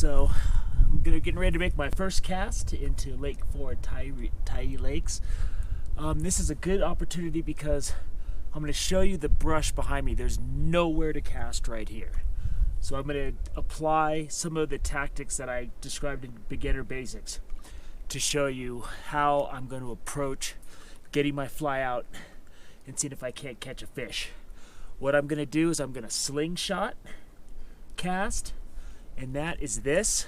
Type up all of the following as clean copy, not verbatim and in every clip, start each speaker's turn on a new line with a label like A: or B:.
A: So I'm getting ready to make my first cast into Lake Ford Tyee Lakes. This is a good opportunity because I'm going to show you the brush behind me. There's nowhere to cast right here. So I'm going to apply some of the tactics that I described in Beginner Basics to show you how I'm going to approach getting my fly out and seeing if I can't catch a fish. What I'm going to do is I'm going to slingshot cast, and that is this,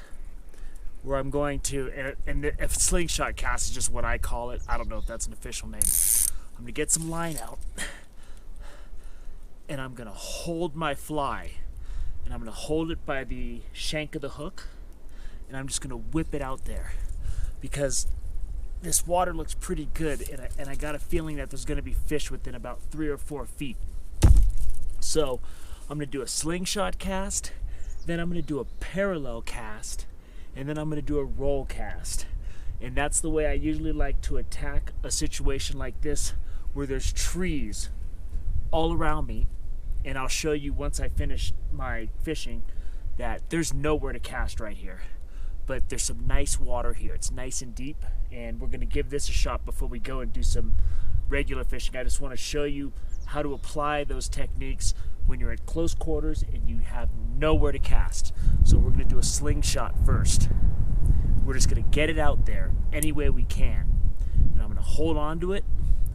A: where I'm going to, and if slingshot cast is just what I call it, I don't know if that's an official name. I'm going to get some line out, and I'm going to hold my fly, and I'm going to hold it by the shank of the hook, and I'm just going to whip it out there, because this water looks pretty good, and I got a feeling that there's going to be fish within about 3 or 4 feet. So I'm going to do a slingshot cast, then I'm going to do a parallel cast, and then I'm going to do a roll cast. And that's the way I usually like to attack a situation like this, where there's trees all around me. And I'll show you once I finish my fishing that there's nowhere to cast right here. But there's some nice water here. It's nice and deep, and we're going to give this a shot before we go and do some regular fishing. I just want to show you how to apply those techniques when you're at close quarters and you have nowhere to cast. So we're going to do a slingshot first. We're just going to get it out there any way we can. And I'm going to hold on to it.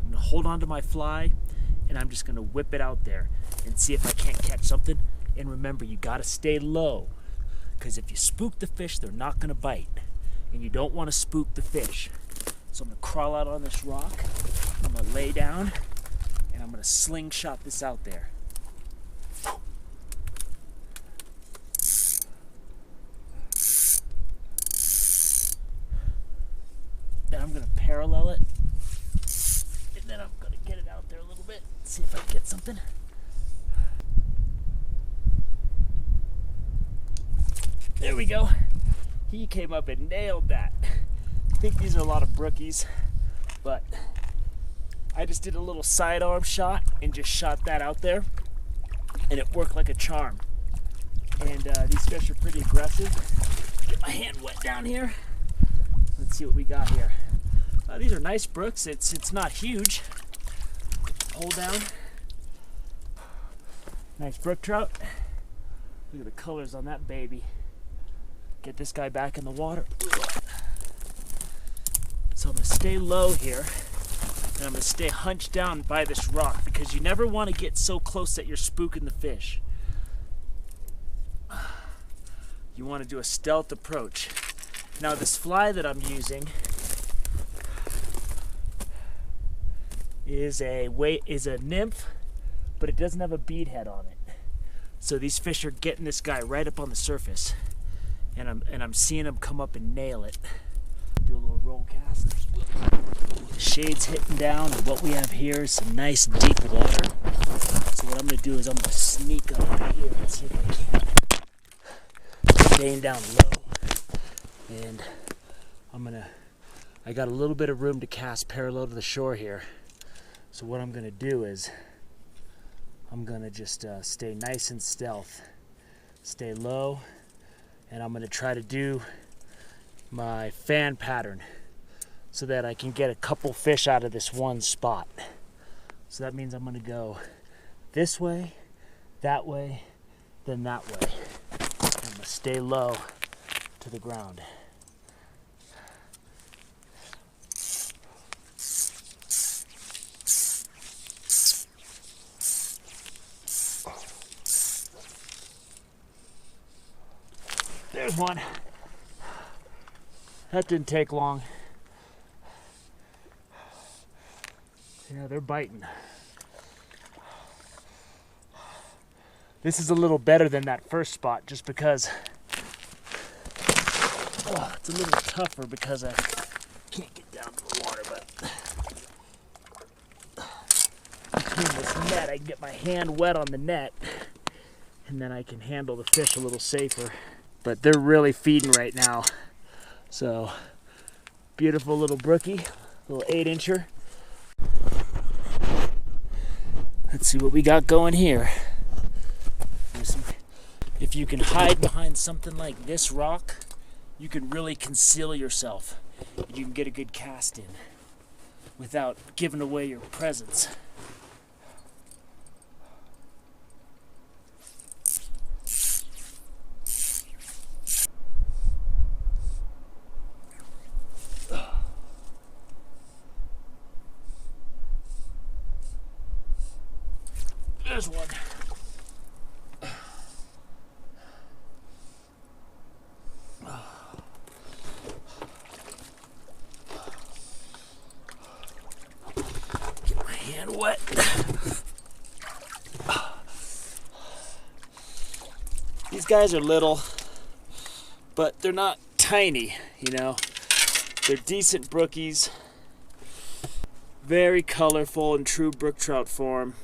A: I'm going to hold on to my fly, and I'm just going to whip it out there and see if I can't catch something. And remember, you got to stay low, because if you spook the fish, they're not going to bite. And you don't want to spook the fish. So I'm going to crawl out on this rock. I'm going to lay down, and I'm going to slingshot this out there. Then I'm going to parallel it, and then I'm going to get it out there a little bit, see if I can get something. There we go. He came up and nailed that. I think these are a lot of brookies, but I just did a little sidearm shot and just shot that out there, and it worked like a charm. And these fish are pretty aggressive. Get my hand wet down here. Let's see what we got here. These are nice brooks. It's not huge. Hold down. Nice brook trout. Look at the colors on that baby. Get this guy back in the water. So I'm going to stay low here, and I'm going to stay hunched down by this rock, because you never want to get so close that you're spooking the fish. You want to do a stealth approach. Now this fly that I'm using is a nymph, but it doesn't have a bead head on it. So these fish are getting this guy right up on the surface, and I'm seeing him come up and nail it. Do a little roll cast. The shade's hitting down, and what we have here is some nice deep water. So what I'm going to do is I'm going to sneak up here and see if I can. Staying down low, and I got a little bit of room to cast parallel to the shore here. So what I'm going to do is I'm going to just stay nice and stealth, stay low, and I'm going to try to do my fan pattern so that I can get a couple fish out of this one spot. So that means I'm going to go this way, then that way. I'm going to stay low to the ground. There's one. That didn't take long. Yeah, they're biting. This is a little better than that first spot, just because it's a little tougher because I can't get down to the water, but between this net I can get my hand wet on the net, and then I can handle the fish a little safer. But they're really feeding right now. So, beautiful little brookie, little 8-incher. Let's see what we got going here. There's some If you can hide behind something like this rock, you can really conceal yourself. You can get a good cast in without giving away your presence. There's one. Get my hand wet. These guys are little, but they're not tiny, you know. They're decent brookies. Very colorful in true brook trout form.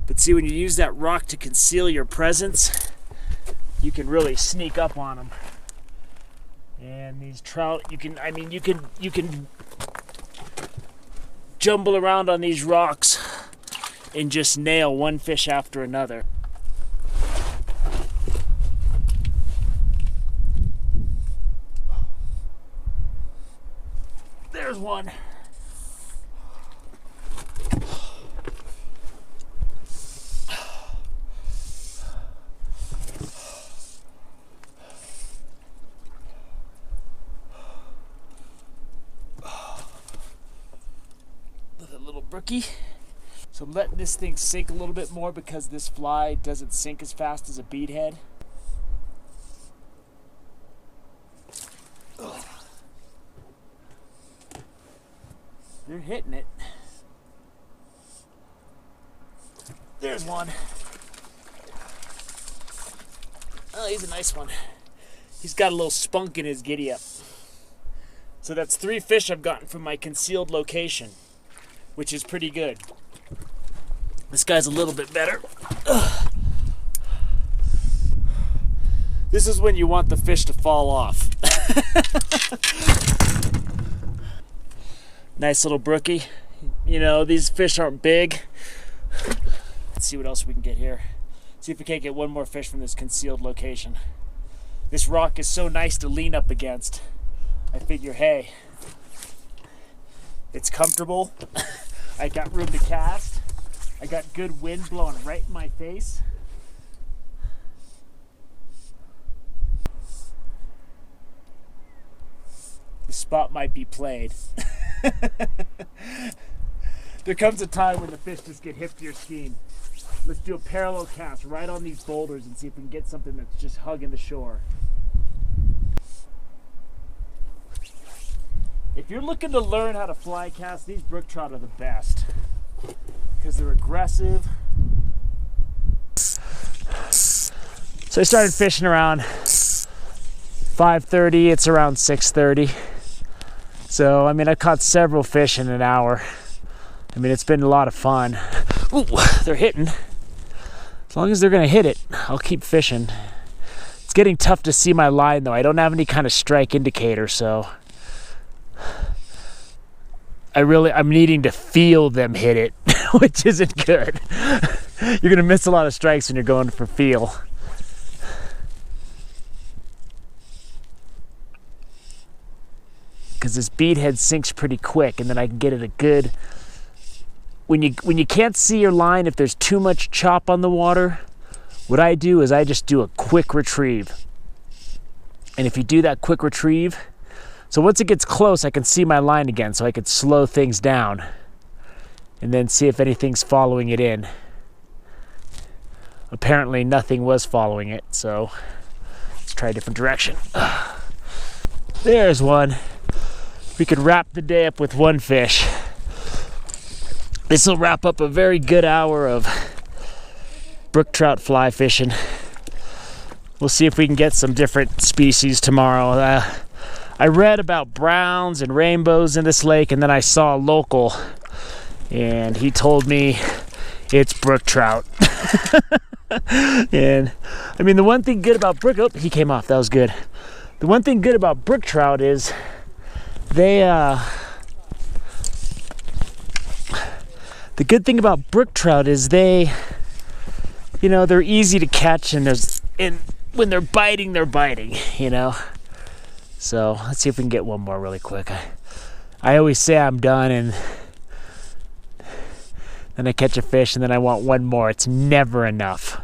A: But see, when you use that rock to conceal your presence, you can really sneak up on them. And these trout, you can jumble around on these rocks and just nail one fish after another. There's one. Brookie. So I'm letting this thing sink a little bit more because this fly doesn't sink as fast as a bead head. Ugh. They're hitting it. There's one. Oh, he's a nice one. He's got a little spunk in his giddy up. So that's 3 fish I've gotten from my concealed location, which is pretty good. This guy's a little bit better. Ugh. This is when you want the fish to fall off. Nice little brookie. You know, these fish aren't big. Let's see what else we can get here. See if we can't get one more fish from this concealed location. This rock is so nice to lean up against. I figure, hey, it's comfortable. I got room to cast. I got good wind blowing right in my face. The spot might be played. There comes a time when the fish just get hip to your scheme. Let's do a parallel cast right on these boulders and see if we can get something that's just hugging the shore. If you're looking to learn how to fly cast, these brook trout are the best because they're aggressive. So I started fishing around 5:30. It's around 6:30. So, I mean, I caught several fish in an hour. I mean, it's been a lot of fun. Ooh, they're hitting. As long as they're going to hit it, I'll keep fishing. It's getting tough to see my line, though. I don't have any kind of strike indicator, so I'm needing to feel them hit it, which isn't good. You're going to miss a lot of strikes when you're going for feel. Because this bead head sinks pretty quick, and then I can get it a good... When you can't see your line, if there's too much chop on the water, what I do is I just do a quick retrieve. And if you do that quick retrieve, so once it gets close, I can see my line again, so I could slow things down and then see if anything's following it in. Apparently nothing was following it, so let's try a different direction. There's one. We could wrap the day up with one fish. This will wrap up a very good hour of brook trout fly fishing. We'll see if we can get some different species tomorrow. I read about browns and rainbows in this lake, and then I saw a local, and he told me it's brook trout. And I mean, the one thing good about brook... Oh, he came off. That was good. The one thing good about brook trout is they... The good thing about brook trout is they, you know, they're easy to catch, and when they're biting, you know. So let's see if we can get one more really quick. I always say I'm done, and then I catch a fish, and then I want one more. It's never enough.